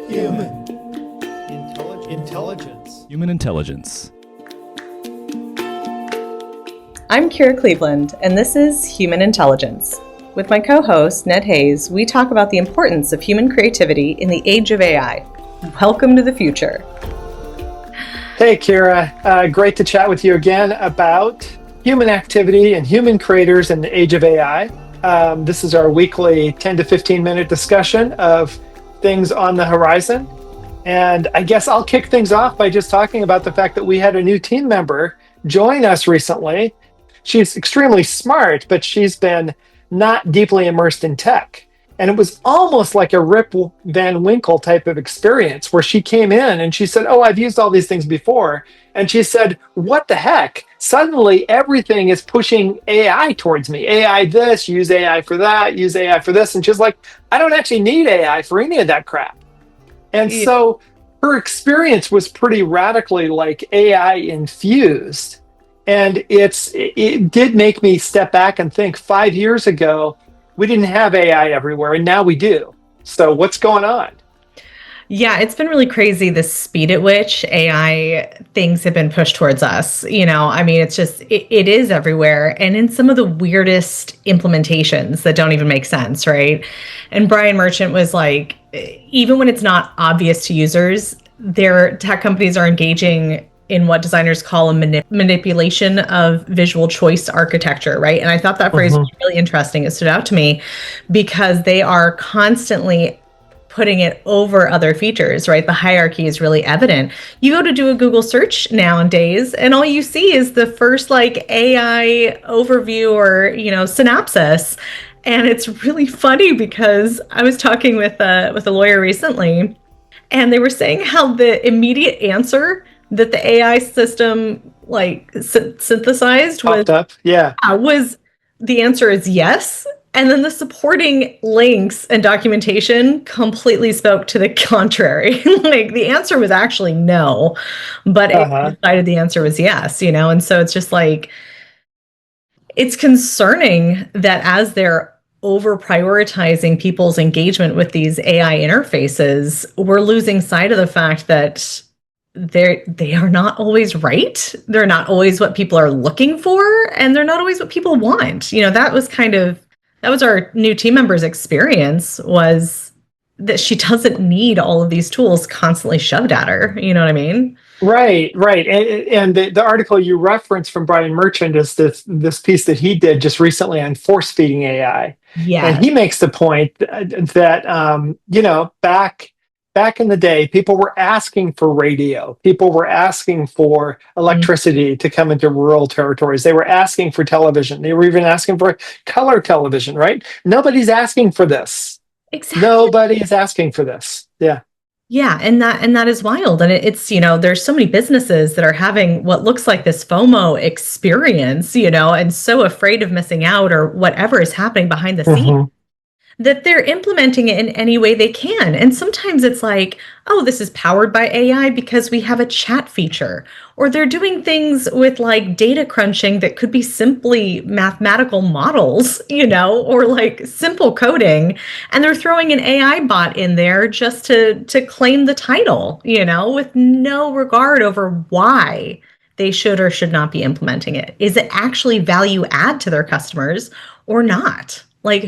Human intelligence. Human intelligence. I'm Kira Cleveland, and this is Human Intelligence. With my co-host, Ned Hayes, we talk about the importance of human creativity in the age of AI. Welcome to the future. Hey, Kira. Great to chat with you again about human activity and human creators in the age of AI. This is our weekly 10 to 15 minute discussion of things on the horizon. And I guess I'll kick things off by just talking about the fact that we had a new team member join us recently. She's extremely smart, but she's been not deeply immersed in tech. And it was almost like a Rip Van Winkle type of experience where she came in and she said, I've used all these things before. And she said, what the heck? Suddenly everything is pushing AI towards me. AI this, use AI for that, use AI for this. And she's like, I don't actually need AI for any of that crap. And so her experience was pretty radically like AI infused. And it did make me step back and think 5 years ago, we didn't have AI everywhere, and now we do. So what's going on? Yeah, it's been really crazy the speed at which AI things have been pushed towards us. It is everywhere and in some of the weirdest implementations that don't even make sense, right? And Brian Merchant was like, even when it's not obvious to users, their tech companies are engaging in what designers call a manipulation of visual choice architecture, right? And I thought that phrase was really interesting. It stood out to me because they are constantly putting it over other features, right? The hierarchy is really evident. You go to do a Google search nowadays, and all you see is the first AI overview or, synopsis. And it's really funny because I was talking with a lawyer recently, and they were saying how the immediate answer that the AI system synthesized was the answer is yes. And then the supporting links and documentation completely spoke to the contrary. The answer was actually no, but it decided the answer was yes, And so it's just it's concerning that as they're over prioritizing people's engagement with these AI interfaces, we're losing sight of the fact that they are not always right. They're not always what people are looking for, and they're not always what people want. That was our new team member's experience, was that she doesn't need all of these tools constantly shoved at her. You know what I mean? Right. And the article you referenced from Brian Merchant is this piece that he did just recently on force feeding AI. Yeah. And he makes the point that, back in the day, people were asking for radio. People were asking for electricity to come into rural territories. They were asking for television. They were even asking for color television, right? Nobody's asking for this. Exactly. Nobody is asking for this. Yeah. Yeah, and that is wild. And it's, there's so many businesses that are having what looks like this FOMO experience, and so afraid of missing out or whatever is happening behind the scenes, that they're implementing it in any way they can. And sometimes it's this is powered by AI because we have a chat feature, or they're doing things with data crunching that could be simply mathematical models, or simple coding. And they're throwing an AI bot in there just to claim the title, with no regard over why they should or should not be implementing it. Is it actually value add to their customers or not?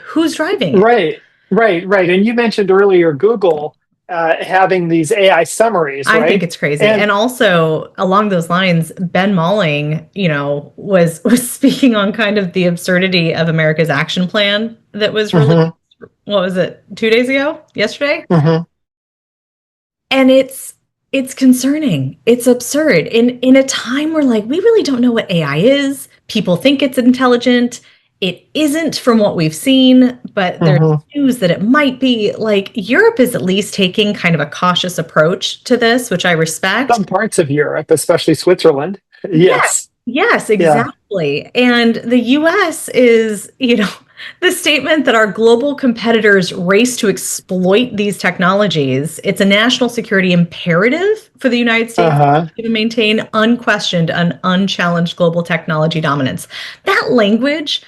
Who's driving it? Right. And you mentioned earlier Google having these AI summaries, right? I think it's crazy. And also along those lines, Ben Malling, was speaking on kind of the absurdity of America's action plan that was released, what was it, 2 days ago? Yesterday? And it's concerning. It's absurd. In a time where we really don't know what AI is. People think it's intelligent. It isn't from what we've seen, but there's news that it might be. Europe is at least taking kind of a cautious approach to this, which I respect. Some parts of Europe, especially Switzerland. Yes, exactly. Yeah. And the US is, the statement that our global competitors race to exploit these technologies. It's a national security imperative for the United States to maintain unquestioned and unchallenged global technology dominance. That language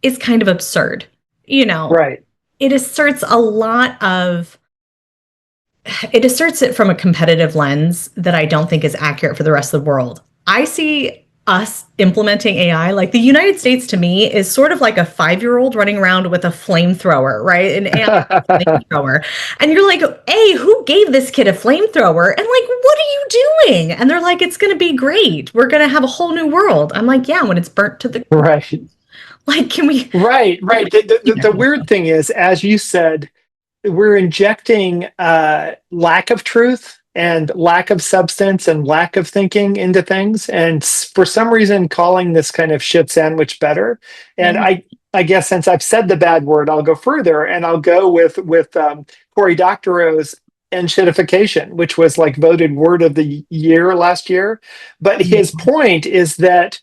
is kind of absurd, Right. It asserts a lot of it asserts it from a competitive lens that I don't think is accurate for the rest of the world. I see us implementing AI, like the United States to me is sort of like a 5-year-old running around with a flamethrower, right? An AI flamethrower. And you're like, hey, who gave this kid a flamethrower? And like, what are you doing? And they're like, it's going to be great. We're going to have a whole new world. I'm like, yeah, when it's burnt to the Right. like, can we? Right. The weird thing is, as you said, we're injecting lack of truth and lack of substance and lack of thinking into things, and for some reason calling this kind of shit sandwich better. And I guess since I've said the bad word, I'll go further, and I'll go with Cory Doctorow's Enshittification, which was like voted word of the year last year. But his point is that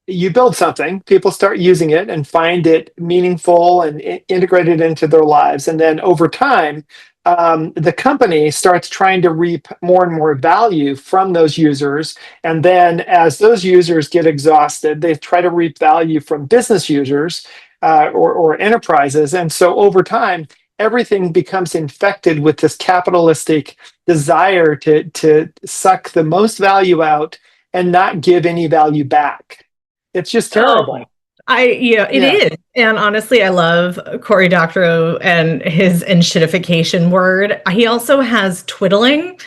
you build something, people start using it and find it meaningful and integrate it into their lives. And then over time, the company starts trying to reap more and more value from those users. And then as those users get exhausted, they try to reap value from business users or enterprises. And so over time, everything becomes infected with this capitalistic desire to suck the most value out and not give any value back. It's just terrible. It is. And honestly, I love Cory Doctorow and his enshittification word. He also has twiddling.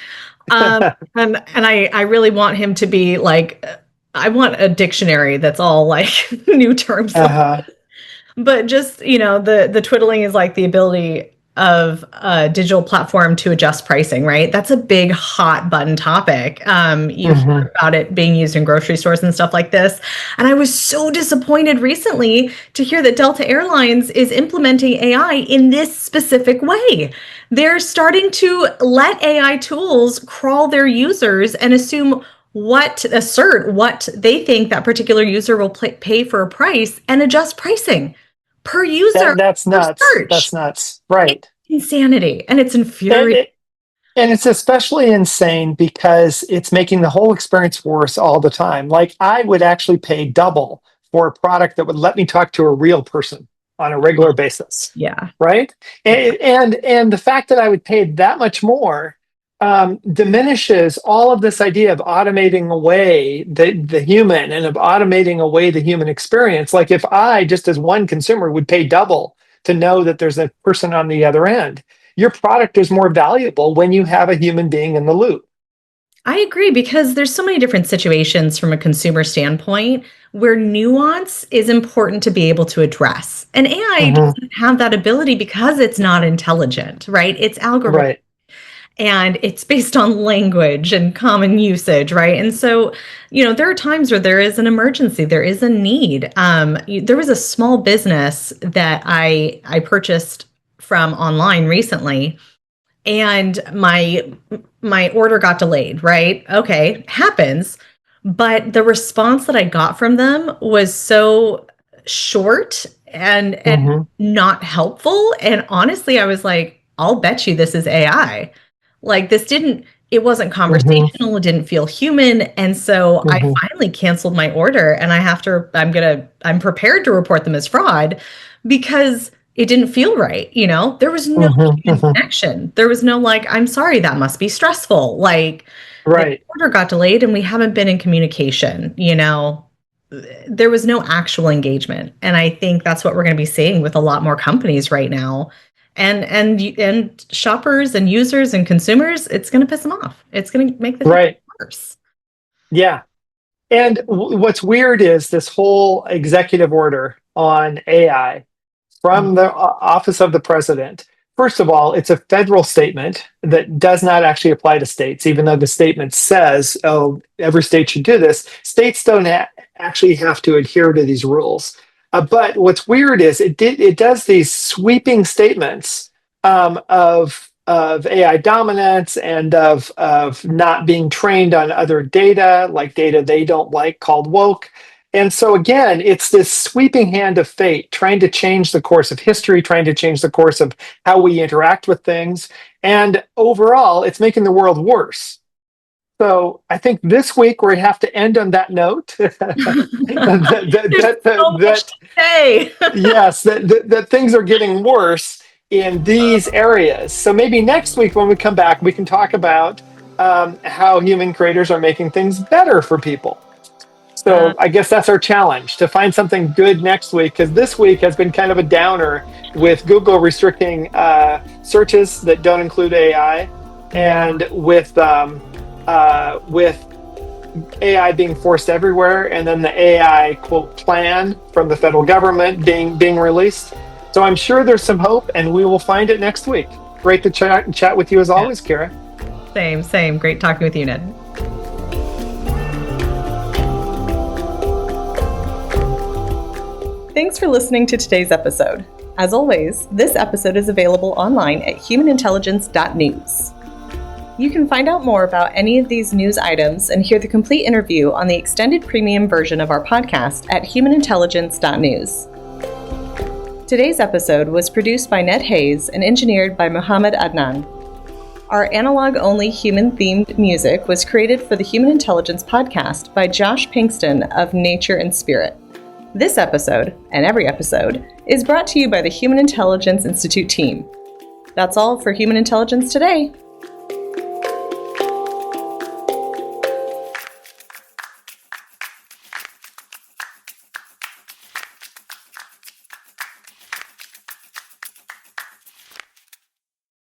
And I really want him to be like, I want a dictionary that's all like new terms. But just, the twiddling is like the ability of a digital platform to adjust pricing, right? That's a big hot button topic. You've heard about it being used in grocery stores and stuff like this. And I was so disappointed recently to hear that Delta Airlines is implementing AI in this specific way. They're starting to let AI tools crawl their users and assert what they think that particular user will pay for a price and adjust pricing per user. That's nuts. That's nuts. Right. It's insanity. And it's infuriating. And it's especially insane because it's making the whole experience worse all the time. Like, I would actually pay double for a product that would let me talk to a real person on a regular basis. Yeah. Right. And the fact that I would pay that much more diminishes all of this idea of automating away the human and of automating away the human experience. Like, if I, just as one consumer, would pay double to know that there's a person on the other end, your product is more valuable when you have a human being in the loop. I agree, because there's so many different situations from a consumer standpoint where nuance is important to be able to address. And AI doesn't have that ability because it's not intelligent, right? It's algorithmic. Right. And it's based on language and common usage, right? And so, there are times where there is an emergency, there is a need. There was a small business that I purchased from online recently, and my order got delayed, right? Okay, happens. But the response that I got from them was so short and not helpful. And honestly, I was like, I'll bet you this is AI. Like, it wasn't conversational. It didn't feel human. And so I finally canceled my order, and I'm prepared to report them as fraud because it didn't feel right. There was no human connection. There was no, like, I'm sorry, that must be stressful. Like, the order got delayed and we haven't been in communication. There was no actual engagement. And I think that's what we're going to be seeing with a lot more companies right now. And shoppers and users and consumers, it's going to piss them off. It's going to make the worse. Yeah. And what's weird is this whole executive order on AI from the office of the president. First of all, it's a federal statement that does not actually apply to states, even though the statement says, oh, every state should do this. States don't actually have to adhere to these rules. But what's weird is it does these sweeping statements of AI dominance and of not being trained on other data, like data they don't like, called woke. And so again, it's this sweeping hand of fate trying to change the course of history, trying to change the course of how we interact with things. And overall, it's making the world worse. So I think this week we have to end on that note. There's so much to say. Yes, that things are getting worse. in these areas. So maybe next week when we come back, we can talk about how human creators are making things better for people. So I guess that's our challenge, to find something good next week, because this week has been kind of a downer with Google restricting searches that don't include AI, and with AI being forced everywhere, and then the AI quote plan from the federal government being released. So I'm sure there's some hope, and we will find it next week. Great to chat with you as always, Kira. Same. Great talking with you, Ned. Thanks for listening to today's episode. As always, this episode is available online at humanintelligence.news. You can find out more about any of these news items and hear the complete interview on the extended premium version of our podcast at humanintelligence.news. Today's episode was produced by Ned Hayes and engineered by Muhammad Adnan. Our analog-only human-themed music was created for the Human Intelligence podcast by Josh Pinkston of Nature and Spirit. This episode, and every episode, is brought to you by the Human Intelligence Institute team. That's all for Human Intelligence today.